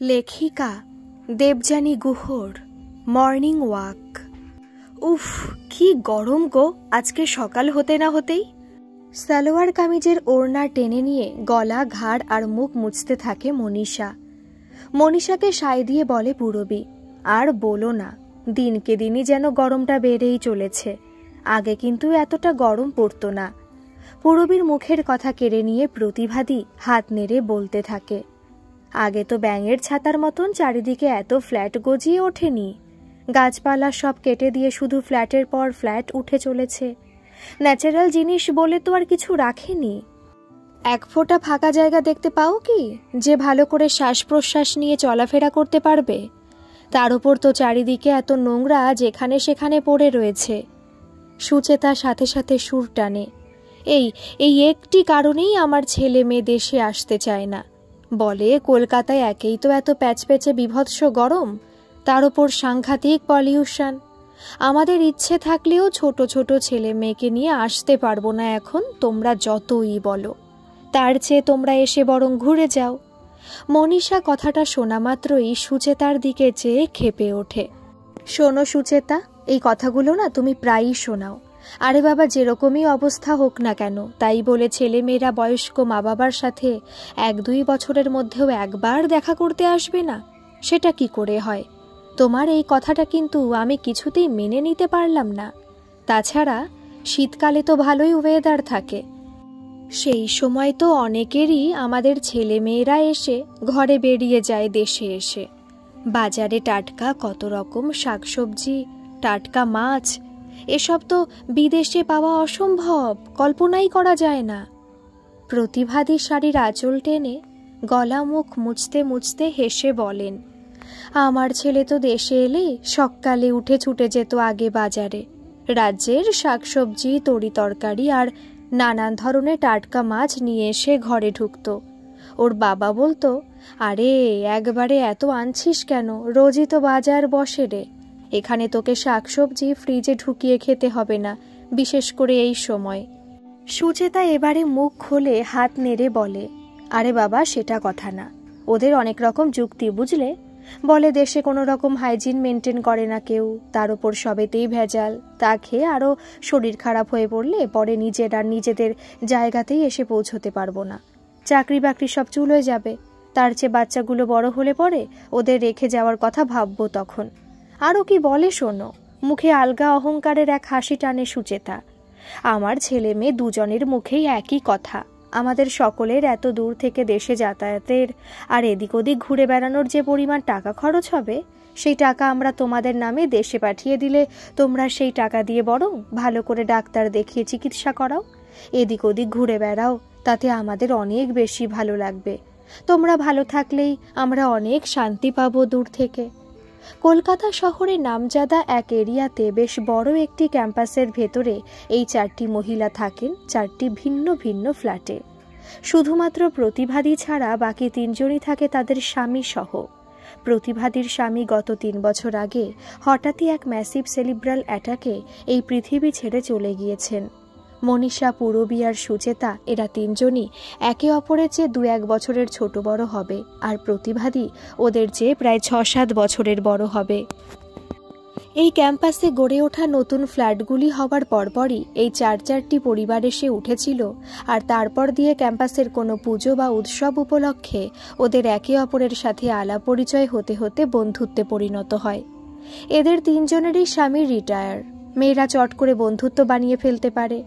লেখিকা Debjani গুহর morning walk. উফ, কি গরম গো আজকে সকাল হতে না হতেই। সালোয়ার কামিজের ওড়না টেনে নিয়ে গলা, ঘাড় আর মুখ মুছতে থাকে মনীষা। মনীষাকে সায় দিয়ে বলে পূরবী, আর বলো না, দিনকে দিনই যেন গরমটা বেড়েই চলেছে। আগে কিন্তু এতটা গরম পড়তো না। পূরবীর মুখের কথা কেড়ে নিয়ে প্রতিভাদি হাত নেড়ে বলতে থাকে, আগে তো ব্যাঙের ছাতার মতন চারিদিকে এত ফ্ল্যাট গজিয়ে ওঠেনি। গাছপালা সব কেটে দিয়ে শুধু ফ্ল্যাটের পর ফ্ল্যাট উঠে চলেছে। ন্যাচারাল জিনিস বলে তো আর কিছু রাখেনি। এক ফোঁটা ফাঁকা জায়গা দেখতে পাও কি, যে ভালো করে শ্বাস প্রশ্বাস নিয়ে চলাফেরা করতে পারবে? তার উপর তো চারিদিকে এত নোংরা যেখানে সেখানে পড়ে রয়েছে। সুচেতার সাথে সাথে সুর টানে, এই একটি কারণেই আমার ছেলে মেয়ে দেশে আসতে চায় না। বলে কলকাতায় একেই তো এত প্যাচপ্যাচে বিভৎস গরম, তার উপর সাংঘাতিক পলিউশন। আমাদের ইচ্ছে থাকলেও ছোট ছোট ছেলে মেয়েকে নিয়ে আসতে পারবো না এখন, তোমরা যতই বলো। তার চেয়ে তোমরা এসে বরং ঘুরে যাও। মনীষা কথাটা শোনা মাত্রই সুচেতার দিকে চেয়ে ক্ষেপে ওঠে। শোনো সুচেতা, এই কথাগুলো না তুমি প্রায়ই শোনাও। আরে বাবা, যেরকমই অবস্থা হোক না কেন, তাই বলে ছেলে মেয়েরা বয়স্ক মা বাবার সাথে 1-2 বছরের মধ্যেও একবার দেখা করতে আসবে না? সেটা কি করে হয়? তোমার এই কথাটা কিন্তু আমি কিছুতেই মেনে নিতে পারলাম না। তাছাড়া শীতকালে তো ভালোই ওয়েদার থাকে, সেই সময় তো অনেকেরই আমাদের ছেলে মেয়েরা এসে ঘরে বেরিয়ে যায় দেশে এসে। বাজারে টাটকা কত রকম শাকসবজি, টাটকা মাছ, এসব তো বিদেশে পাওয়া অসম্ভব, কল্পনাই করা যায় না। প্রতিভাদি শাড়ির আঁচল টেনে গলা মুখ মুছতে মুছতে হেসে বলেন, আমার ছেলে তো দেশে এলে সকালে উঠে ছুটে যেত আগে বাজারে। রাজ্যের শাকসবজি, তরি তরকারি আর নানান ধরনের টাটকা মাছ নিয়ে এসে ঘরে ঢুকতো। ওর বাবা বলতো, আরে একবারে এত আনছিস কেন, রোজই তো বাজার বসে রে। এখানে তোকে শাকসবজি ফ্রিজে ঢুকিয়ে খেতে হবে না, বিশেষ করে এই সময়। সুচেতা এবারে মুখ খোলে হাত নেড়ে বলে, আরে বাবা সেটা কথা না, ওদের অনেক রকম যুক্তি বুঝলে। বলে দেশে কোনো রকম হাইজিন মেনটেন করে না কেউ, তার উপর সবেতেই ভেজাল। তা খেয়ে আরও শরীর খারাপ হয়ে পড়লে পরে নিজেরা নিজেদের জায়গাতেই এসে পৌঁছতে পারবো না। চাকরি বাকরি সব চুল হয়ে যাবে। তার চেয়ে বাচ্চাগুলো বড় হলে পরে ওদের রেখে যাওয়ার কথা ভাববো তখন। আরও কি বলে শোনো, মুখে আলগা অহংকারের এক হাসি টানে সুচেতা। আমার ছেলে মেয়ে দুজনের মুখেই একই কথা, আমাদের সকলের এত দূর থেকে দেশে যাতায়াতের আর এদিক ওদিক ঘুরে বেড়ানোর যে পরিমাণ টাকা খরচ হবে, সেই টাকা আমরা তোমাদের নামে দেশে পাঠিয়ে দিলে তোমরা সেই টাকা দিয়ে বরং ভালো করে ডাক্তার দেখিয়ে চিকিৎসা করাও, এদিক ওদিক ঘুরে বেড়াও, তাতে আমাদের অনেক বেশি ভালো লাগবে। তোমরা ভালো থাকলেই আমরা অনেক শান্তি পাবো দূর থেকে। কলকাতা শহরে নামজাদা এক এরিয়াতে বেশ বড় একটি ক্যাম্পাসের ভেতরে এই 4টি মহিলা থাকেন 4টি ভিন্ন ভিন্ন ফ্ল্যাটে। শুধুমাত্র প্রতিভাদি ছাড়া বাকি 3 জনই থাকে তাদের স্বামী সহ। প্রতিভাদির স্বামী গত 3 বছর আগে হঠাৎই এক ম্যাসিভ সেরিব্রাল অ্যাটাকে এই পৃথিবী ছেড়ে চলে গিয়েছেন। মনীষা, পূরবী আর সুচেতা এরা 3 জনই একে অপরের চেয়ে 2-1 বছরের ছোট বড় হবে, আর প্রতিভাদি ওদের চেয়ে প্রায় 6-7 বছরের বড় হবে। এই ক্যাম্পাসে গড়ে ওঠা নতুন ফ্ল্যাটগুলি হবার পরপরই এই 4-4টি পরিবার এসে উঠেছিল, আর তারপর দিয়ে ক্যাম্পাসের কোনো পুজো বা উৎসব উপলক্ষে ওদের একে অপরের সাথে আলাপ পরিচয় হতে হতে বন্ধুত্বে পরিণত হয়। এদের 3 জনেরই স্বামী রিটায়ার, মেয়েরা চট করে বন্ধুত্ব বানিয়ে ফেলতে পারে।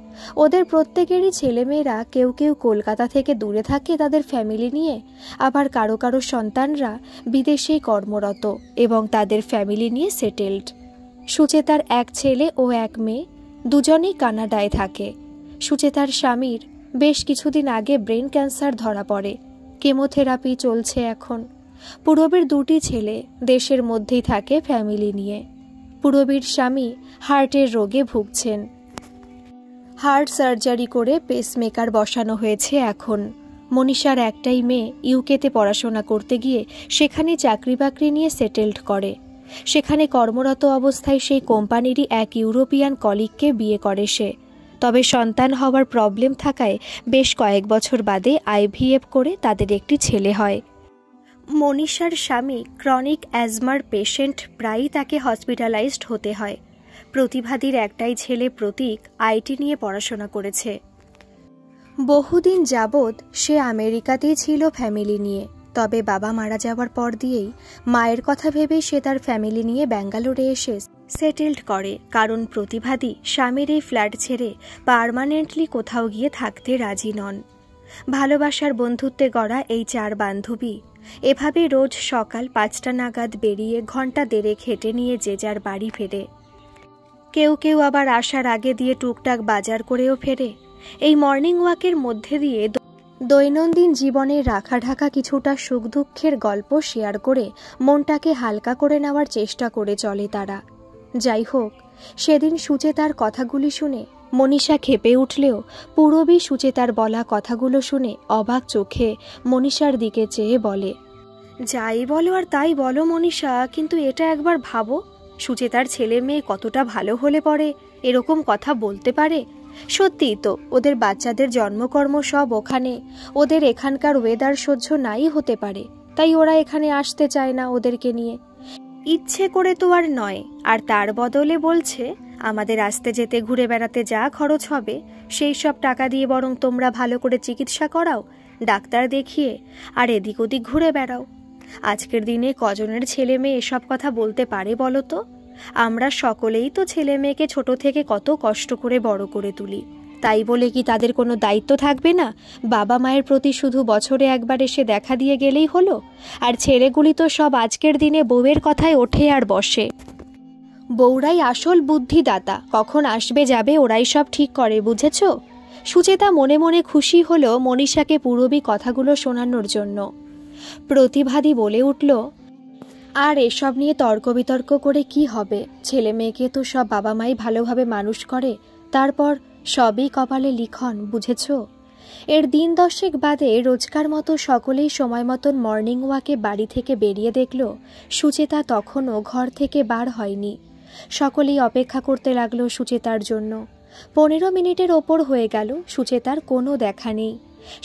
ওদের প্রত্যেকেরই ছেলে মেয়েরা কেউ কেউ কলকাতা থেকে দূরে থাকে তাদের ফ্যামিলি নিয়ে, আবার কারো কারো সন্তানরা বিদেশেই কর্মরত এবং তাদের ফ্যামিলি নিয়ে সেটেলড। সুচেতার এক ছেলে ও এক মেয়ে, দুজনেই কানাডায় থাকে। সুচেতার স্বামীর বেশ কিছুদিন আগে ব্রেন ক্যান্সার ধরা পড়ে, কেমোথেরাপি চলছে এখন। পূরবীর 2টি ছেলে দেশের মধ্যেই থাকে ফ্যামিলি নিয়ে। পূরবীর স্বামী হার্টের রোগে ভুগছেন, হার্ট সার্জারি করে পেসমেকার বসানো হয়েছে এখন। মনীষার একটাই মেয়ে ইউকেতে পড়াশোনা করতে গিয়ে সেখানে চাকরি বাকরি নিয়ে সেটেলড করে। সেখানে কর্মরত অবস্থায় সেই কোম্পানিরই এক ইউরোপিয়ান কলিগকে বিয়ে করে সে। তবে সন্তান হওয়ার প্রবলেম থাকায় বেশ কয়েক বছর বাদে IVF করে তাদের একটি ছেলে হয়। মনীষার স্বামী ক্রনিক অ্যাজমার পেশেন্ট, প্রায়ই তাকে হসপিটালাইজড হতে হয়। প্রতিভাদির একটাই ছেলে প্রতীক আইটি নিয়ে পড়াশোনা করেছে। বহুদিন যাবৎ সে আমেরিকাতেই ছিল ফ্যামিলি নিয়ে। তবে বাবা মারা যাওয়ার পর দিয়েই মায়ের কথা ভেবেই সে তার ফ্যামিলি নিয়ে ব্যাঙ্গালোরে এসে সেটেলড করে, কারণ প্রতিভাদি স্বামীর এই ফ্ল্যাট ছেড়ে পার্মানেন্টলি কোথাও গিয়ে থাকতে রাজি নন। ভালোবাসার বন্ধুত্বে গড়া এই 4 বান্ধবী এভাবে রোজ সকাল 5টা নাগাদ বেরিয়ে ঘন্টা দেড়েক হেঁটে নিয়ে যে যার বাড়ি ফেরে। কেউ কেউ আবার আসার আগে দিয়ে টুকটাক বাজার করেও ফেরে। এই মর্নিং ওয়াকের মধ্যে দিয়ে দৈনন্দিন জীবনের রাখা ঢাকা কিছুটা সুখ দুঃখের গল্প শেয়ার করে মনটাকে হালকা করে নেওয়ার চেষ্টা করে চলে তারা। যাই হোক, সেদিন সুচেতার কথাগুলি শুনে মনীষা ক্ষেপে উঠলেও পূরবী সুচেতার বলা কথাগুলো শুনে অবাক চোখে মনীষার দিকে চেয়ে বলে, যাই বলো আর তাই বলো মনীষা, কিন্তু এটা একবার ভাবো, সুচেতার ছেলে মেয়ে কতটা ভালো হলে পরে এরকম কথা বলতে পারে। সত্যিই তো, ওদের বাচ্চাদের জন্মকর্ম সব ওখানে, ওদের এখানকার ওয়েদার সহ্য নাই হতে পারে, তাই ওরা এখানে আসতে চায় না ওদেরকে নিয়ে। ইচ্ছে করে তো আর নয়, আর তার বদলে বলছে আমাদের আসতে যেতে ঘুরে বেড়াতে যা খরচ হবে সেই সব টাকা দিয়ে বরং তোমরা ভালো করে চিকিৎসা করাও, ডাক্তার দেখিয়ে, আর এদিক ওদিক ঘুরে বেড়াও। আজকের দিনে কজনের ছেলে মেয়ে এসব কথা বলতে পারে বলো তো? আমরা সকলেই তো ছেলে মেয়েকে ছোট থেকে কত কষ্ট করে বড় করে তুলি, তাই বলে কি তাদের কোনো দায়িত্ব থাকবে না? বাবা মায়ের প্রতি শুধু বছরে একবার এসে দেখা দিয়ে গেলেই হলো? আর ছেলেগুলি তো সব আজকের দিনে বউয়ের কথায় ওঠে আর বসে। বউরাই আসল বুদ্ধিদাতা, কখন আসবে যাবে ওরাই সব ঠিক করে, বুঝেছ? সুচেতা মনে মনে খুশি হলো মনীষাকে পূরবী কথাগুলো শোনানোর জন্য। প্রতিভাদি বলে উঠল, আর এসব নিয়ে তর্ক বিতর্ক করে কি হবে? ছেলে মেয়েকে তো সব বাবা মাই ভালোভাবে মানুষ করে, তারপর সবই কপালে লিখন, বুঝেছ? এর দিন 10 বাদে রোজকার মতো সকলেই সময় মতন মর্নিং ওয়াকে বাড়ি থেকে বেরিয়ে দেখল সুচেতা তখনও ঘর থেকে বার হয়নি। সকলেই অপেক্ষা করতে লাগলো সুচেতার জন্য। 15 মিনিটের ওপর হয়ে গেল, সুচেতার কোনো দেখা নেই।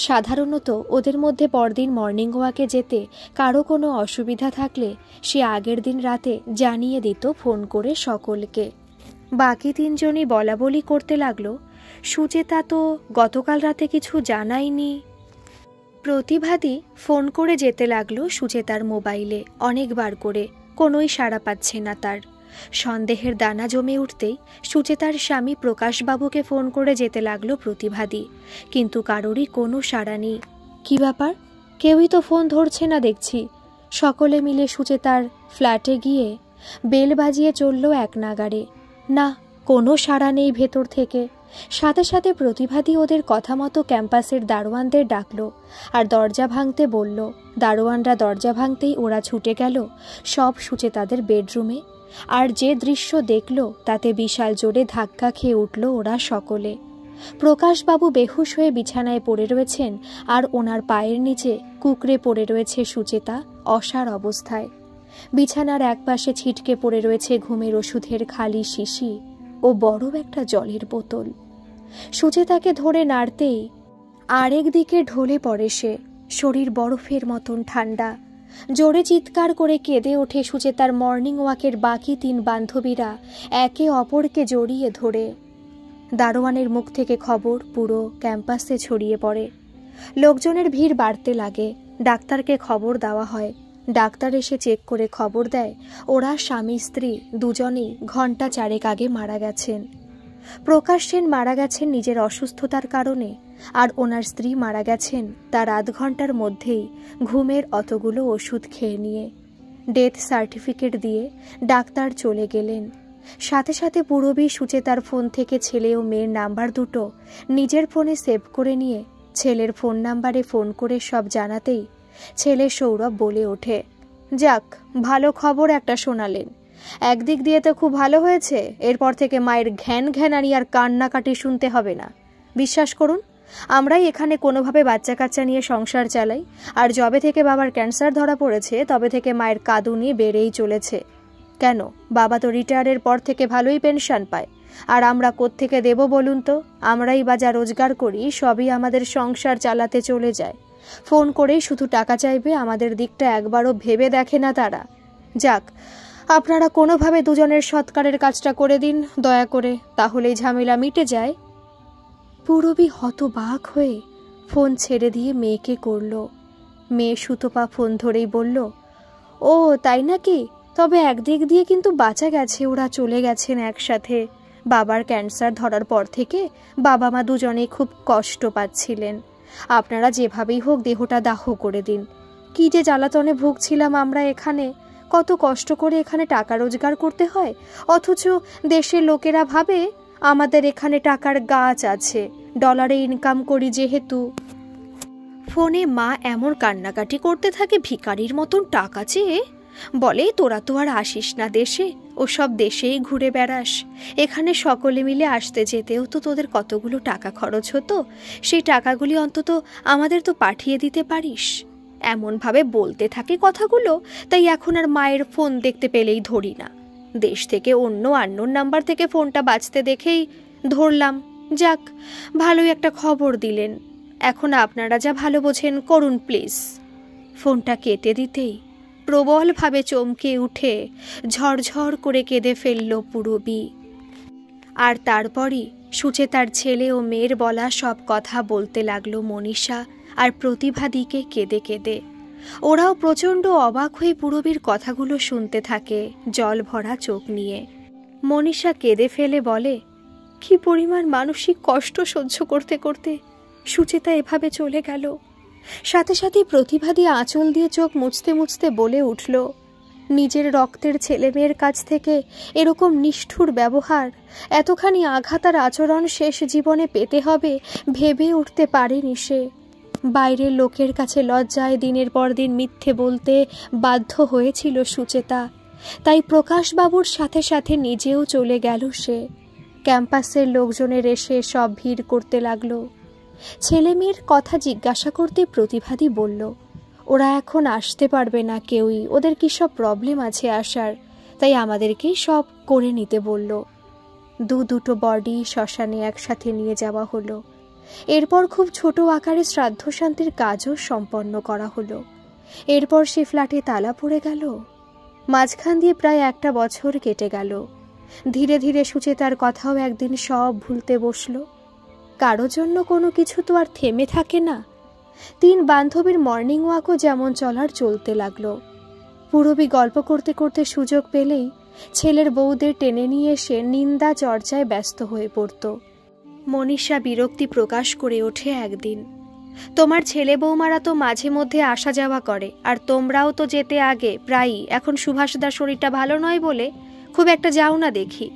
সাধারণত ওদের মধ্যে পরদিন মর্নিং ওয়াকে যেতে কারো কোনো অসুবিধা থাকলে সে আগের দিন রাতে জানিয়ে দিত ফোন করে সকলকে। বাকি 3 জনই বলা বলি করতে লাগলো, সুচেতা তো গতকাল রাতে কিছু জানায়নি। প্রতিভাদি ফোন করে যেতে লাগলো সুচেতার মোবাইলে অনেকবার করে, কোনোই সাড়া পাচ্ছে না তার। সন্দেহের দানা জমে উঠতেই সুচেতার স্বামী প্রকাশবাবুকে ফোন করে যেতে লাগলো প্রতিভাদি, কিন্তু কারোরই কোনো সাড়া নেই। কি ব্যাপার, কেউই তো ফোন ধরছে না দেখছি। সকলে মিলে সুচেতার ফ্ল্যাটে গিয়ে বেল বাজিয়ে চলল এক নাগাড়ে। না, কোনো সাড়া নেই ভেতর থেকে। সাথে সাথে প্রতিভাদি ওদের কথা মতো ক্যাম্পাসের দারোয়ানদের ডাকলো আর দরজা ভাঙতে বলল। দারোয়ানরা দরজা ভাঙতেই ওরা ছুটে গেল সব সুচেতাদের বেডরুমে। আর যে দৃশ্য দেখল তাতে বিশাল জোরে ধাক্কা খেয়ে উঠল ওরা সকলে। প্রকাশবাবু বেহুশ হয়ে বিছানায় পড়ে রয়েছেন, আর ওনার পায়ের নিচে কুঁকড়ে পড়ে রয়েছে সুচেতা অসাড় অবস্থায়। বিছানার একপাশে ছিটকে পড়ে রয়েছে ঘুমের ওষুধের খালি শিশি ও বড় একটা জলের বোতল। সুচেতাকে ধরে নাড়তেই আরেক দিকে ঢলে পড়ে সে, শরীর বরফের মতন ঠান্ডা। জোরে চিৎকার করে কেঁদে ওঠে সুচেতার মর্নিং ওয়াকের বাকি 3 বান্ধবীরা একে অপরকে জড়িয়ে ধরে। দারোয়ানের মুখ থেকে খবর পুরো ক্যাম্পাসে ছড়িয়ে পড়ে। লোকজনের ভিড় বাড়তে লাগে। ডাক্তারকে খবর দেওয়া হয়। ডাক্তার এসে চেক করে খবর দেয় ওরা স্বামী স্ত্রী দুজনেই ঘন্টা 4 আগে মারা গেছেন। প্রকাশ সেন মারা গেছেন নিজের অসুস্থতার কারণে, আর ওনার স্ত্রী মারা গেছেন তার আধ ঘন্টার মধ্যেই ঘুমের অতগুলো ওষুধ খেয়ে নিয়ে। ডেথ সার্টিফিকেট দিয়ে ডাক্তার চলে গেলেন। সাথে সাথে পূরবী সুচেতার ফোন থেকে ছেলে ও মেয়ের নাম্বার দুটো নিজের ফোনে সেভ করে নিয়ে ছেলের ফোন নাম্বারে ফোন করে সব জানাতেই ছেলে সৌরভ বলে ওঠে, যাক, ভালো খবর একটা শোনালেন। একদিক দিয়ে তো খুব ভালো হয়েছে, এরপর থেকে মায়ের ঘ্যান ঘ্যানানি আর কান্নাকাটি শুনতে হবে না। বিশ্বাস করুন, আমরাই এখানে কোনোভাবে বাচ্চা কাচ্চা নিয়ে সংসার চালাই, আর যবে থেকে বাবার ক্যান্সার ধরা পড়েছে তবে থেকে মায়ের কাঁদুনি বেড়েই চলেছে। কেন, বাবা তো রিটায়ারের পর থেকে ভালোই পেনশন পায়, আর আমরা কোত্থেকে দেব বলুন তো? আমরাই বা যা রোজগার করি সবই আমাদের সংসার চালাতে চলে যায়। ফোন করেই শুধু টাকা চাইবে, আমাদের দিকটা একবারও ভেবে দেখে না তারা। যাক, আপনারা কোনোভাবে দুজনের সৎকারের কাজটা করে দিন দয়া করে, তাহলেই ঝামেলা মিটে যায়। পূরবী হতবাক হয়ে ফোন ছেড়ে দিয়ে মেয়েকে করল। মেয়ে সুতপা ফোন ধরেই বলল, ও তাই নাকি? তবে একদিক দিয়ে কিন্তু বাঁচা গেছে, ওরা চলে গেছেন একসাথে। বাবার ক্যান্সার ধরার পর থেকে বাবা মা দুজনেই খুব কষ্ট পাচ্ছিলেন। আপনারা যেভাবেই হোক দেহটা দাহ করে দিন। কি যে জ্বালাতনে ভুগছিলাম আমরা এখানে, কত কষ্ট করে এখানে টাকা রোজগার করতে হয়, অথচ দেশের লোকেরা ভাবে আমাদের এখানে টাকার গাছ আছে, ডলারে ইনকাম করি যেহেতু। ফোনে মা এমন কান্নাকাটি করতে থাকে ভিখারির মতন টাকা চেয়ে, বলে তোরা তো আর আসিস না দেশে, ওসব দেশেই ঘুরে বেড়াস, এখানে সকলে মিলে আসতে যেতেও তো তোদের কতগুলো টাকা খরচ হতো, সেই টাকাগুলি অন্তত আমাদের তো পাঠিয়ে দিতে পারিস। এমনভাবে বলতে থাকে কথাগুলো, তাই এখন আর মায়ের ফোন দেখতে পেলেই ধরি না। দেশ থেকে অন্য আননোন নাম্বার থেকে ফোনটা বাজতে দেখেই ধরলাম। যাক, ভালোই একটা খবর দিলেন। এখন আপনারা যা ভালো বোঝেন করুন প্লিজ। ফোনটা কেটে দিতেই প্রবলভাবে চমকে উঠে ঝরঝর করে কেঁদে ফেলল পূরবী। আর তারপরই সুচেতার ছেলে ও মেয়ের বলা সব কথা বলতে লাগলো মনীষা আর প্রতিভাদিকে কেঁদে কেঁদে। ওরাও প্রচণ্ড অবাক হয়ে পূরবীর কথাগুলো শুনতে থাকে জল ভরা চোখ নিয়ে। মনীষা কেঁদে ফেলে বলে, কি পরিমাণ মানসিক কষ্ট সহ্য করতে করতে সুচেতা এভাবে চলে গেল। সাথে সাথে প্রতিভাদি আঁচল দিয়ে চোখ মুছতে মুছতে বলে উঠল, নিজের রক্তের ছেলে মেয়ের কাছ থেকে এরকম নিষ্ঠুর ব্যবহার, এতখানি আঘাত আর আচরণ শেষ জীবনে পেতে হবে ভেবে উঠতে পারেনি সে। বাইরের লোকের কাছে লজ্জায় দিনের পর দিন মিথ্যে বলতে বাধ্য হয়েছিল সুচেতা, তাই প্রকাশবাবুর সাথে সাথে নিজেও চলে গেল সে। ক্যাম্পাসের লোকজনের এসে সব ভিড় করতে লাগলো। ছেলে মেয়ের কথা জিজ্ঞাসা করতে প্রতিভাদি বলল, ওরা এখন আসতে পারবে না কেউই, ওদের কি সব প্রবলেম আছে আসার, তাই আমাদেরকেই সব করে নিতে বলল। দুটো বডি শ্মশানে একসাথে নিয়ে যাওয়া হলো। এরপর খুব ছোট আকারে শ্রাদ্ধ শান্তির কাজও সম্পন্ন করা হলো। এরপর সে ফ্ল্যাটে তালা পড়ে গেল। মাঝখান দিয়ে প্রায় একটা বছর কেটে গেল। ধীরে ধীরে সুচেতার কথাও একদিন সব ভুলতে বসল। কারো জন্য কোনো কিছু তো আর থেমে থাকে না। 3 বান্ধবীর মর্নিং ওয়াকও যেমন চলার চলতে লাগলো। পূরবী গল্প করতে করতে সুযোগ পেলেই ছেলের বউদের টেনে নিয়ে এসে নিন্দা চর্চায় ব্যস্ত হয়ে পড়ত। মনীষা বিরক্তি প্রকাশ করে ওঠে একদিন, তোমার ছেলে বৌমারা তো মাঝে মধ্যে আসা যাওয়া করে, আর তোমরাও তো যেতে আগে প্রায়ই, এখন সুভাষদার শরীরটা ভালো নয় বলে খুব একটা যাও না দেখি।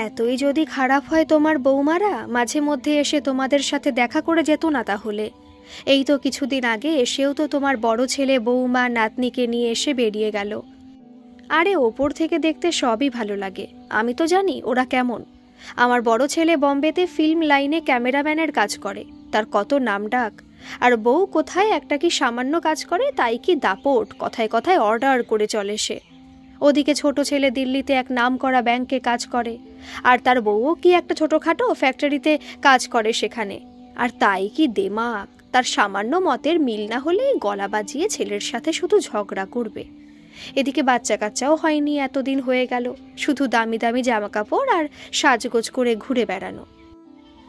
এতই যদি খারাপ হয় তোমার বৌমারা মাঝে মধ্যে এসে তোমাদের সাথে দেখা করে যেত না তাহলে? এই তো কিছুদিন আগে এসেও তো তোমার বড় ছেলে বৌমা নাতনিকে নিয়ে এসে বেরিয়ে গেল। আরে ওপর থেকে দেখতে সবই ভালো লাগে, আমি তো জানি ওরা কেমন। আমার বড় ছেলে বম্বেতে ফিল্ম লাইনে ক্যামেরাম্যানের কাজ করে, তার কত নামডাক। আর বউ কোথায় একটা কি সামান্য কাজ করে, তাই কি দাপট, কথায় কথায় অর্ডার করে চলে সে। ওদিকে ছোট ছেলে দিল্লিতে এক নামকরা ব্যাংকে কাজ করে, আর তার বউও কি একটা ছোটোখাটো ফ্যাক্টরিতে কাজ করে সেখানে। আর তাই কি দেমাক, তার সামান্য মতের মিল না হলেই গলা বাজিয়ে ছেলের সাথে শুধু ঝগড়া করবে। এদিকে বাচ্চা কাচ্চাও হয়নি, এতদিন হয়ে গেল, শুধু দামি দামি জামা কাপড় আর সাজগোজ করে ঘুরে বেড়ানো।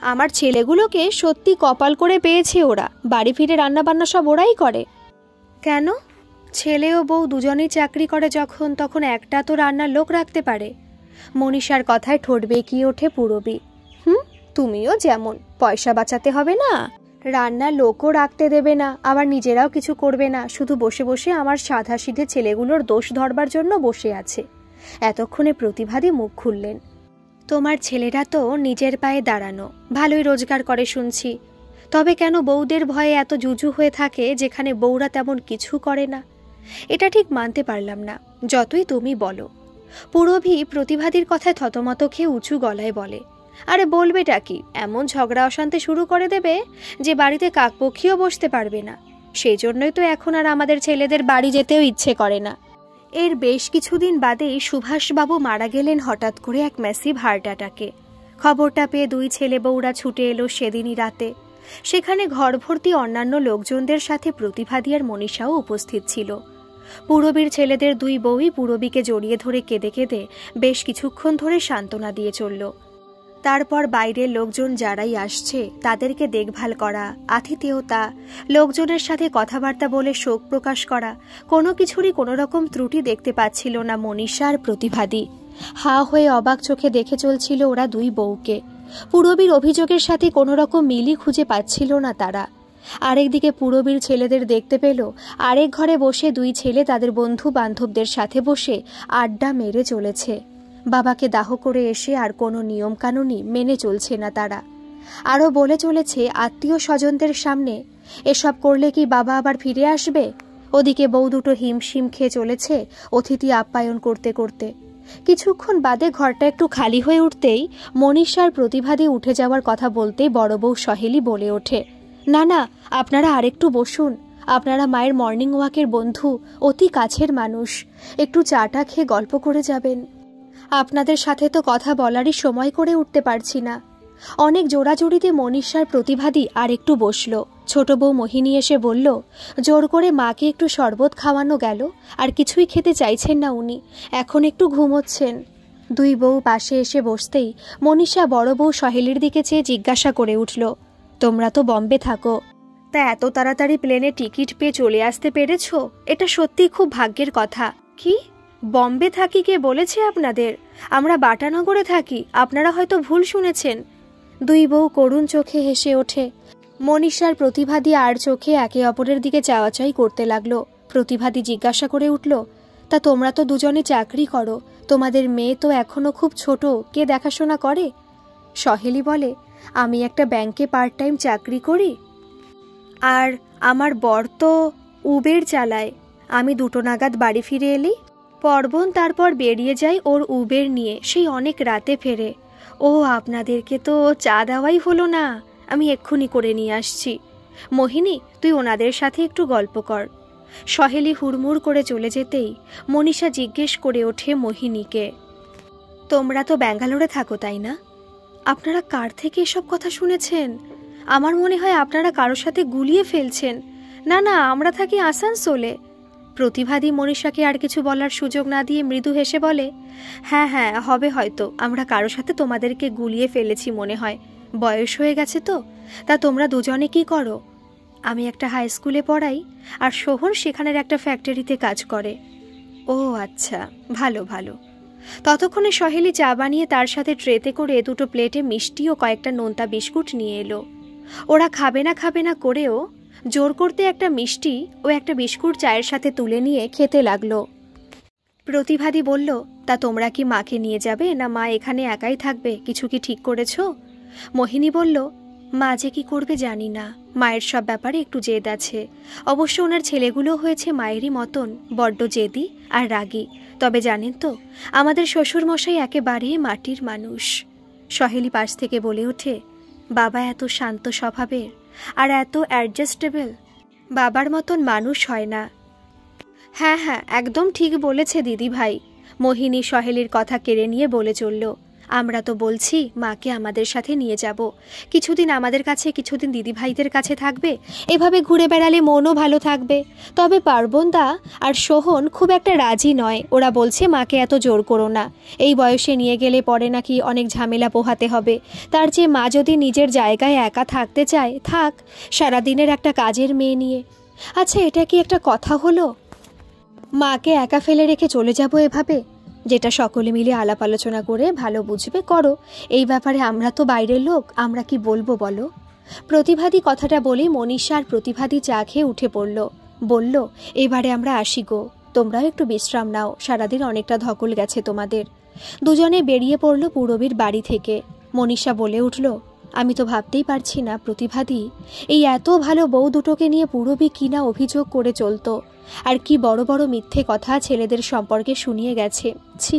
আমার ছেলেগুলোকে সত্যি কপাল করে পেয়েছে ওরা, বাড়ি ফিরে রান্নাবান্না সব ওরাই করে। কেন? ছেলে ও বউ দুজনেই চাকরি করে যখন, তখন একটা তো রান্নার লোক রাখতে পারে। মনীষার কথায় ঠোঁট বেঁকিয়ে ওঠে পূরবী। তুমিও যেমন, পয়সা বাঁচাতে হবে না, রান্নার লোকও রাখতে দেবে না, আবার নিজেরাও কিছু করবে না, শুধু বসে বসে আমার সাধাসিধে ছেলেগুলোর দোষ ধরবার জন্য বসে আছে। এতক্ষণে প্রতিভাদি মুখ খুললেন। তোমার ছেলেরা তো নিজের পায়ে দাঁড়ানো, ভালোই রোজগার করে শুনছি, তবে কেন বউদের ভয়ে এত জুজু হয়ে থাকে যেখানে বউরা তেমন কিছু করে না? এটা ঠিক মানতে পারলাম না, যতই তুমি বলো। পূরবী প্রতিভাদির কথায় থতমত খেয়ে উঁচু গলায় বলে, আরে বলবেটা কি, এমন ঝগড়া অশান্তি শুরু করে দেবে যে বাড়িতে কাকপক্ষীও বসতে পারবে না। সেই জন্যই তো এখন আর আমাদের ছেলেদের বাড়ি যেতেও ইচ্ছে করে না। এর বেশ কিছুদিন বাদেই সুভাষবাবু মারা গেলেন হঠাৎ করে এক ম্যাসিভ হার্ট অ্যাটাকে। খবরটা পেয়ে 2 ছেলে বউরা ছুটে এলো সেদিনই রাতে। সেখানে ঘরভর্তি অন্যান্য লোকজনদের সাথে প্রতিভাদি আর মনীষাও উপস্থিত ছিল। পূরবীর ছেলেদের দুই বউই পূরবীকে জড়িয়ে ধরে কেঁদে কেঁদে বেশ কিছুক্ষণ ধরে সান্ত্বনা দিয়ে চলল। তারপর বাইরের লোকজন যারাই আসছে তাদেরকে দেখভাল করা, আতিথেয়তা, লোকজনের সাথে কথাবার্তা বলে শোক প্রকাশ করা, কোনো কিছুরই কোনো রকম ত্রুটি দেখতে পাচ্ছিল না মনীষা আর প্রতিভাদি। হা হয়ে অবাক চোখে দেখে চলছিল ওরা দুই বউকে। পূরবীর অভিযোগের সাথে কোনো রকম মিলই খুঁজে পাচ্ছিল না তারা। আরেকদিকে পূরবীর ছেলেদের দেখতে পেল আরেক ঘরে বসে দুই ছেলে তাদের বন্ধু বান্ধবদের সাথে বসে আড্ডা মেরে চলেছে। বাবাকে দাহ করে এসে আর কোনো নিয়মকানুনই মেনে চলছে না তারা। আরও বলে চলেছে আত্মীয় স্বজনদের সামনে, এসব করলে কি বাবা আবার ফিরে আসবে? ওদিকে বউ দুটো হিমশিম খেয়ে চলেছে অতিথি আপ্যায়ন করতে করতে। কিছুক্ষণ বাদে ঘরটা একটু খালি হয়ে উঠতেই মনীষার প্রতিভাদি উঠে যাওয়ার কথা বলতেই বড় বউ সহেলি বলে ওঠে, না না, আপনারা আরেকটু বসুন, আপনারা মায়ের মর্নিং ওয়াকের বন্ধু, অতি কাছের মানুষ, একটু চাটা খেয়ে গল্প করে যাবেন। আপনাদের সাথে তো কথা বলারই সময় করে উঠতে পারছি না। অনেক জোড়াজুড়িতে মনীষার প্রতিভাদি আর একটু বসল। ছোট বউ মোহিনী এসে বলল, জোর করে মাকে একটু শরবত খাওয়ানো গেল, আর কিছুই খেতে চাইছেন না উনি, এখন একটু ঘুমোচ্ছেন। দুই বউ পাশে এসে বসতেই মনীষা বড় বউ সহেলির দিকে চেয়ে জিজ্ঞাসা করে উঠল, তোমরা তো বম্বে থাকো, তা এত তাড়াতাড়ি প্লেনে টিকিট পেয়ে চলে আসতে পেরেছ? এটা সত্যিই খুব ভাগ্যের কথা। কি বম্বে থাকি কে বলেছে আপনাদের? আমরা বাটানগরে থাকি, আপনারা হয়তো ভুল শুনেছেন। দুই বউ করুণ চোখে হেসে ওঠে। মনীষার প্রতিভাদি আর চোখে একে অপরের দিকে চাওয়াচাই করতে লাগলো। প্রতিভাদি জিজ্ঞাসা করে উঠল, তা তোমরা তো দুজনে চাকরি করো, তোমাদের মেয়ে তো এখনো খুব ছোট, কে দেখাশোনা করে? সহেলি বলে, আমি একটা ব্যাংকে পার্ট টাইম চাকরি করি, আর আমার বর তো উবের চালায়। আমি 2টো নাগাদ বাড়ি ফিরে এলি, পর্বণ তারপর বেরিয়ে যায় ওর উবের নিয়ে, সেই অনেক রাতে ফেরে। ও আপনাদেরকে তো চা দেওয়াই হলো না, আমি এক্ষুনি করে নিয়ে আসছি। মোহিনী, তুই ওনাদের সাথে একটু গল্প কর। সহেলি হুড়মুড় করে চলে যেতেই মনীষা জিজ্ঞেস করে ওঠে মোহিনীকে, তোমরা তো ব্যাঙ্গালোরে থাকো তাই না? আপনারা কার থেকে এসব কথা শুনেছেন? আমার মনে হয় আপনারা কারোর সাথে গুলিয়ে ফেলছেন। না না, আমরা থাকি আসানসোলে। প্রতিভাদি মনীষাকে আর কিছু বলার সুযোগ না দিয়ে মৃদু হেসে বলে, হ্যাঁ হ্যাঁ, হবে হয়তো, আমরা কারোর সাথে তোমাদেরকে গুলিয়ে ফেলেছি মনে হয়, বয়স হয়ে গেছে তো। তা তোমরা দুজনে কি করো? আমি একটা হাই স্কুলে পড়াই, আর সোহন সেখানের একটা ফ্যাক্টরিতে কাজ করে। ও আচ্ছা, ভালো ভালো। ততক্ষণে সহেলি চা বানিয়ে তার সাথে ট্রেতে করে 2টো প্লেটে মিষ্টি ও কয়েকটা নোনতা বিস্কুট নিয়ে এলো। ওরা খাবে না করেও জোর করতে একটা মিষ্টি ও একটা বিস্কুট চায়ের সাথে তুলে নিয়ে খেতে লাগলো। প্রতিভাদি বলল, তা তোমরা কি মাকে নিয়ে যাবে, না মা এখানে একাই থাকবে? কিছু কি ঠিক করেছো? মোহিনী বলল, মা যে কি করবে জানি না, মায়ের সব ব্যাপারে একটু জেদ আছে। অবশ্য ওনার ছেলেগুলো হয়েছে মায়েরই মতন, বড্ড জেদি আর রাগী। তবে জানেন তো, আমাদের শ্বশুরমশাই একেবারে মাটির মানুষ। সহেলি পাশ থেকে বলে ওঠে, বাবা এত শান্ত স্বভাবের আর এত অ্যাডজাস্টেবল, বাবার মতন মানুষ হয় না। হ্যাঁ হ্যাঁ, একদম ঠিক বলেছে দিদি ভাই। মোহিনী সহেলির কথা কেড়ে নিয়ে বলে চলল, আমরা তো বলছি মাকে আমাদের সাথে নিয়ে যাব, কিছুদিন আমাদের কাছে, কিছুদিন দিদি ভাইদের কাছে থাকবে, এভাবে ঘুরে বেড়ালে মনও ভালো থাকবে। তবে পার্বণদা আর সোহন খুব একটা রাজি নয়, ওরা বলছে মাকে এত জোর করো না, এই বয়সে নিয়ে গেলে পরে নাকি অনেক ঝামেলা পোহাতে হবে, তার চেয়ে মা যদি নিজের জায়গায় একা থাকতে চায় থাক, সারাদিনের একটা কাজের মেয়ে নিয়ে। আচ্ছা, এটা কি একটা কথা হলো? মাকে একা ফেলে রেখে চলে যাব এভাবে? যেটা সকলে মিলে আলাপ আলোচনা করে ভালো বুঝবে করো, এই ব্যাপারে আমরা তো বাইরের লোক, আমরা কি বলবো বলো? প্রতিভাদি কথাটা বলে মনীষা আর প্রতিভাদি চা খেয়ে উঠে পড়ল। বলল, এবারে আমরা আসি গো, তোমরাও একটু বিশ্রাম নাও, সারাদিন অনেকটা ধকল গেছে তোমাদের। দুজনে বেরিয়ে পড়ল পূরবীর বাড়ি থেকে। মনীষা বলে উঠল, আমি তো ভাবতেই পারছি না প্রতিভাদি, এই এত ভালো বউ দুটোকে নিয়ে পূরবী কিনা অভিযোগ করে চলতো, আর কি বড় বড় মিথ্যে কথা ছেলেদের সম্পর্কে শুনিয়ে গেছে। ছি।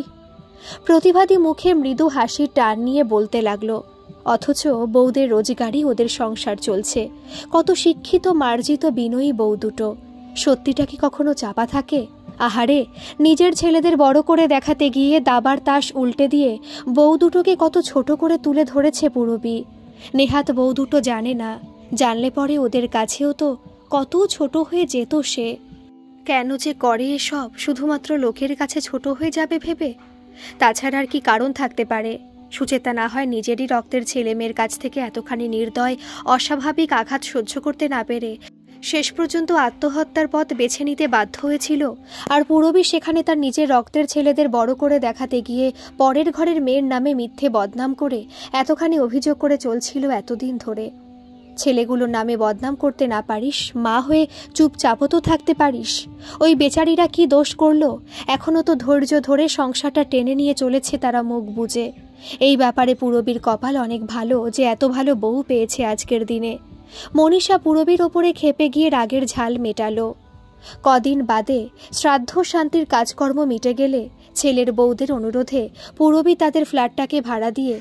প্রতিভাদি মুখে মৃদু হাসির টান নিয়ে বলতে লাগলো, অথচ বউদের রোজগারই ওদের সংসার চলছে। কত শিক্ষিত মার্জিত বিনয়ী বউ দুটো, সত্যিটা কি কখনো চাপা থাকে? আহারে, নিজের ছেলেদের বড় করে দেখাতে গিয়ে দাবার তাস উল্টে দিয়ে বউ দুটোকে কত ছোট করে তুলে ধরেছে পূরবী। নেহাত বউ দুটো জানে না জানলে পরে ওদের কাছেও তো কত ছোট হয়ে যেত সে। কেন যে করে এসব, শুধুমাত্র লোকের কাছে ছোট হয়ে যাবে ভেবে? তাছাড়া আর কি কারণ থাকতে পারে? সুচেতা না হয় নিজেরই রক্তের ছেলে মেয়ের কাছ থেকে এতখানি নির্দয় অস্বাভাবিক আঘাত সহ্য করতে না পেরে শেষ পর্যন্ত আত্মহত্যার পথ বেছে নিতে বাধ্য হয়েছিল, আর পূরবী সেখানে তার নিজের রক্তের ছেলেদের বড় করে দেখাতে গিয়ে পরের ঘরের মেয়ের নামে মিথ্যে বদনাম করে এতখানি অভিযোগ করে চলছিল এতদিন ধরে। ছেলেগুলোর নামে বদনাম করতে না পারিস, মা হয়ে চুপচাপও তো থাকতে পারিস। ওই বেচারিরা কি দোষ করলো? এখনও তো ধৈর্য ধরে সংসারটা টেনে নিয়ে চলেছে তারা মুখ বুজে। এই ব্যাপারে পূরবীর কপাল অনেক ভালো যে এত ভালো বউ পেয়েছে আজকের দিনে। মনীষা পূরবীর ওপরে ক্ষেপে গিয়ে রাগের ঝাল মেটালো। কদিন বাদে শ্রাদ্ধ শান্তির কাজকর্ম মিটে গেলে ছেলের বউদের অনুরোধে পূরবী তাদের ফ্ল্যাটটাকে ভাড়া দিয়ে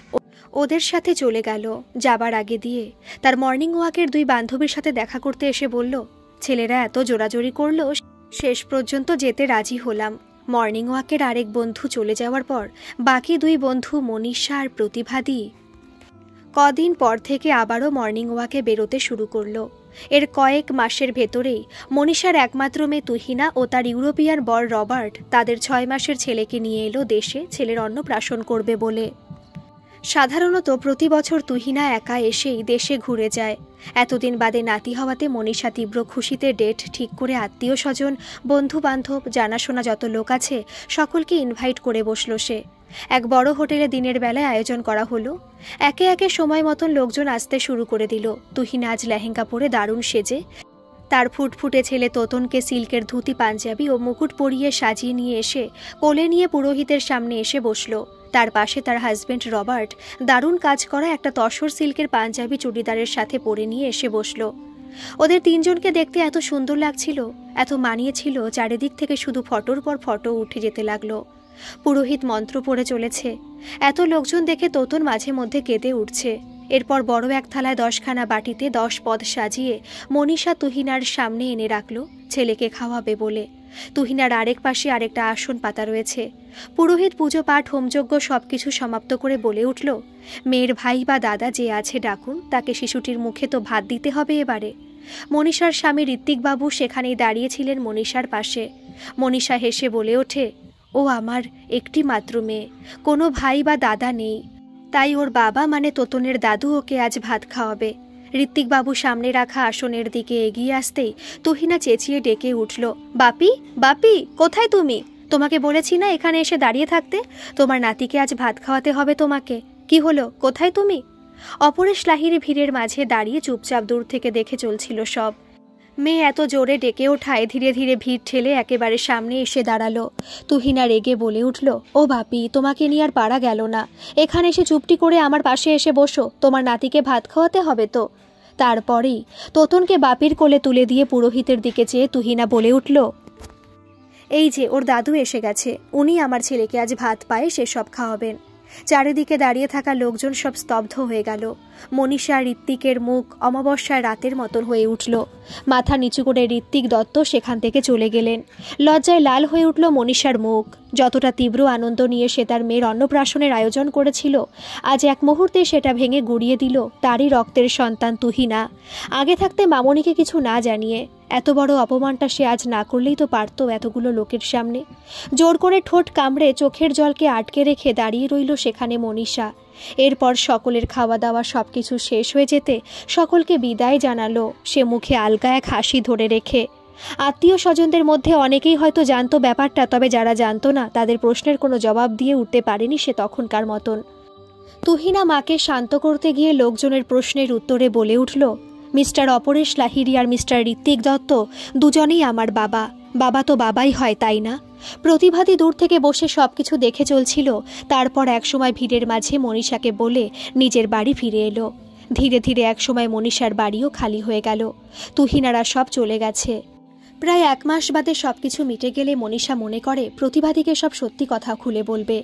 ওদের সাথে চলে গেল। যাবার আগে দিয়ে তার মর্নিং ওয়াকের দুই বান্ধবীর সাথে দেখা করতে এসে বলল, ছেলেরা এত জোরাজোরি করলো, শেষ পর্যন্ত যেতে রাজি হলাম। মর্নিং ওয়াকের আরেক বন্ধু চলে যাওয়ার পর বাকি দুই বন্ধু মনীষা আর প্রতিভাদি কদিন পর থেকে আবারও মর্নিং ওয়াকে বেরোতে শুরু করলো। এর কয়েক মাসের ভেতরেই মনীষার একমাত্র মেয়ে তুহিনা ও তার ইউরোপিয়ান বর রবার্ট তাদের 6 মাসের ছেলেকে নিয়ে এলো দেশে ছেলের অন্নপ্রাশন করবে বলে। সাধারণত প্রতি বছর তুহিনা একা এসেই দেশে ঘুরে যায়। এতদিন বাদে নাতি হওয়াতে মনীষা তীব্র খুশিতে ডেট ঠিক করে আত্মীয় স্বজন, বন্ধু বান্ধব, জানাশোনা যত লোক আছে সকলকে ইনভাইট করে বসল সে। এক বড় হোটেলে দিনের বেলায় আয়োজন করা হলো। একে একে সময় মতন লোকজন আসতে শুরু করে দিল। তুহিনা আজ লেহেঙ্গা পরে দারুণ সেজে তার ফুটফুটে ছেলে তোতনকে সিল্কের ধুতি পাঞ্জাবি ও মুকুট পরিয়ে সাজিয়ে নিয়ে এসে কোলে নিয়ে পুরোহিতের সামনে এসে বসল। তার পাশে তার হাজবেন্ড রবার্ট দারুণ কাজ করা একটা তসর সিল্কের পাঞ্জাবি চুড়িদারের সাথে পরে নিয়ে এসে বসল। ওদের তিনজনকে দেখতে এত সুন্দর লাগছিল, এত মানিয়েছিল, চারিদিক থেকে শুধু ফটোর পর ফটো উঠে যেতে লাগলো। পুরোহিত মন্ত্র পড়ে চলেছে। এত লোকজন দেখে তোতন মাঝে মধ্যে কেঁদে উঠছে। এরপর বড় এক থালায় 10খানা বাটিতে 10 পদ সাজিয়ে মনীষা তুহিনার সামনে এনে রাখল ছেলেকে খাওয়াবে বলে। তুহিনার আরেক পাশে আরেকটা আসন পাতা রয়েছে। পুরোহিত পুজো পাঠ হোমযজ্ঞ সবকিছু সমাপ্ত করে বলে উঠল, মেয়ের ভাই বা দাদা যে আছে ডাকুন, তাকে শিশুটির মুখে তো ভাত দিতে হবে এবারে। মনীষার স্বামী ঋত্বিকবাবু সেখানেই দাঁড়িয়েছিলেন মনীষার পাশে। মনীষা হেসে বলে ওঠে, ও আমার একটি মাত্র মেয়ে, কোনো ভাই বা দাদা নেই, তাই ওর বাবা মানে তোতনের দাদু ওকে আজ ভাত খাওয়াবে। ঋত্বিকবাবু সামনে রাখা আসনের দিকে এগিয়ে আসতেই তুহিনা চেঁচিয়ে ডেকে উঠল, বাপি, বাপি, কোথায় তুমি? তোমাকে বলেছি না এখানে এসে দাঁড়িয়ে থাকতে? তোমার নাতিকে আজ ভাত খাওয়াতে হবে তোমাকে। কি হলো, কোথায় তুমি? অপরেশ লাহিড়ী ভিড়ের মাঝে দাঁড়িয়ে চুপচাপ দূর থেকে দেখে চলছিল সব। মেয়ে এত জোরে ডেকে ওঠায় ধীরে ধীরে ভিড় ঠেলে একেবারে সামনে এসে দাঁড়ালো। তুহিনা রেগে বলে উঠল, ও বাপি, তোমাকে নিয়ে আর পারা গেল না। এখানে এসে চুপটি করে আমার পাশে এসে বসো, তোমার নাতিকে ভাত খাওয়াতে হবে তো। তারপরেই তোতনকে বাপির কোলে তুলে দিয়ে পুরোহিতের দিকে চেয়ে তুহিনা বলে উঠল, এই যে ওর দাদু এসে গেছে, উনি আমার ছেলেকে আজ ভাত পায়ে সেসব খাওয়াবেন। চারিদিকে দাঁড়িয়ে থাকা লোকজন সব স্তব্ধ হয়ে গেল। মনীষা ঋত্বিকের মুখ অমাবস্যার রাতের মতন হয়ে উঠল। মাথা নিচু করে ঋত্বিক দত্ত সেখান থেকে চলে গেলেন। লজ্জায় লাল হয়ে উঠল মনীষার মুখ। যতটা তীব্র আনন্দ নিয়ে সে তার মেয়ের অন্নপ্রাশনের আয়োজন করেছিল, আজ এক মুহূর্তে সেটা ভেঙে গুড়িয়ে দিল তারই রক্তের সন্তান তুহিনা। আগে থাকতে মামনিকে কিছু না জানিয়ে এত বড় অপমানটা সে আজ না করলেই তো পারত এতগুলো লোকের সামনে। জোর করে ঠোঁট কামড়ে চোখের জলকে আটকে রেখে দাঁড়িয়ে রইল সেখানে মনীষা। এরপর সকলের খাওয়া দাওয়া সবকিছু শেষ হয়ে যেতে সকলকে বিদায় জানালো সে মুখে আলগা এক হাসি ধরে রেখে। আত্মীয় স্বজনদের মধ্যে অনেকেই হয়তো জানতো ব্যাপারটা, তবে যারা জানতো না তাদের প্রশ্নের কোনো জবাব দিয়ে উঠতে পারেনি সে তখনকার মতন। তুহিনা মাকে শান্ত করতে গিয়ে লোকজনের প্রশ্নের উত্তরে বলে উঠল, মিস্টার অপরেশ লাহিড়ী আর মিস্টার ঋত্বিক দত্ত দুজনেই আমার বাবা। বাবা তো বাবাই হয়, তাই না? প্রতিভাদি দূর থেকে বসে সবকিছু দেখে চলছিল। তারপর একসময় ভিড়ের মাঝে মনীষাকে বলে নিজের বাড়ি ফিরে এলো। ধীরে ধীরে একসময় মনীষার বাড়িও খালি হয়ে গেল। তুহিনারা সব চলে গেছে। প্রায় 1 মাস বাদে সবকিছু মিটে গেলে মনীষা মনে করে প্রতিভাদিকে সব সত্যি কথা খুলে বলবে।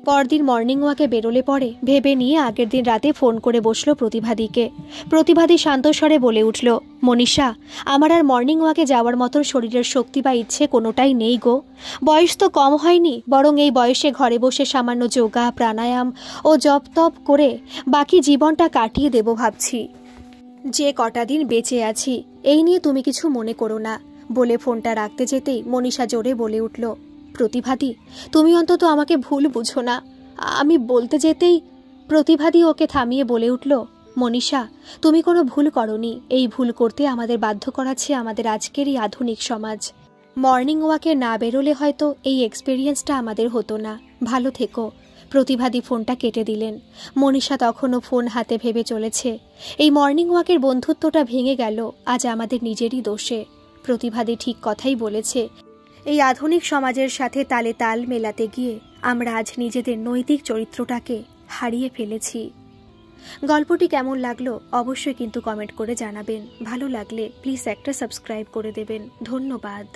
পরদিন মর্নিং ওয়াকে বেরোলে পরে ভেবে নিয়ে আগের দিন রাতে ফোন করে বসলো প্রতিভাদিকে। প্রতিভাদি শান্ত স্বরে বলে উঠল, মনীষা, আমার আর মর্নিং ওয়াকে যাওয়ার মতন শরীরের শক্তি বা ইচ্ছে কোনোটাই নেই গো। বয়স তো কম হয়নি, বরং এই বয়সে ঘরে বসে সামান্য যোগা, প্রাণায়াম ও জপ তপ করে বাকি জীবনটা কাটিয়ে দেব ভাবছি। যে কটা দিন বেঁচে আছি এই নিয়ে তুমি কিছু মনে করো না, বলে ফোনটা রাখতে যেতেই মনীষা জোরে বলে উঠল, প্রতিভাদি তুমি অন্তত আমাকে ভুল বুঝো না। আমি বলতে যেতেই প্রতিভাদি ওকে থামিয়ে বলে উঠল, মনীষা তুমি কোনো ভুল করনি, এই ভুল করতে আমাদের বাধ্য করাচ্ছে আমাদের আজকের এই আধুনিক সমাজ। মর্নিং ওয়াকে না বেরোলে হয়তো এই এক্সপেরিয়েন্সটা আমাদের হতো না। ভালো থেকো। প্রতিভাদি ফোনটা কেটে দিলেন। মনীষা তখনও ফোন হাতে ভেবে চলেছে, এই মর্নিং ওয়াকের বন্ধুত্বটা ভেঙে গেল আজ আমাদের নিজেরই দোষে। প্রতিভাদি ঠিক কথাই বলেছে, এই আধুনিক সমাজের সাথে তালে তাল মেলাতে গিয়ে আমরা আজ নিজেদের নৈতিক চরিত্রটাকে হারিয়ে ফেলেছি। গল্পটি কেমন লাগলো অবশ্যই কিন্তু কমেন্ট করে জানাবেন। ভালো লাগলে প্লিজ একটা সাবস্ক্রাইব করে দেবেন। ধন্যবাদ।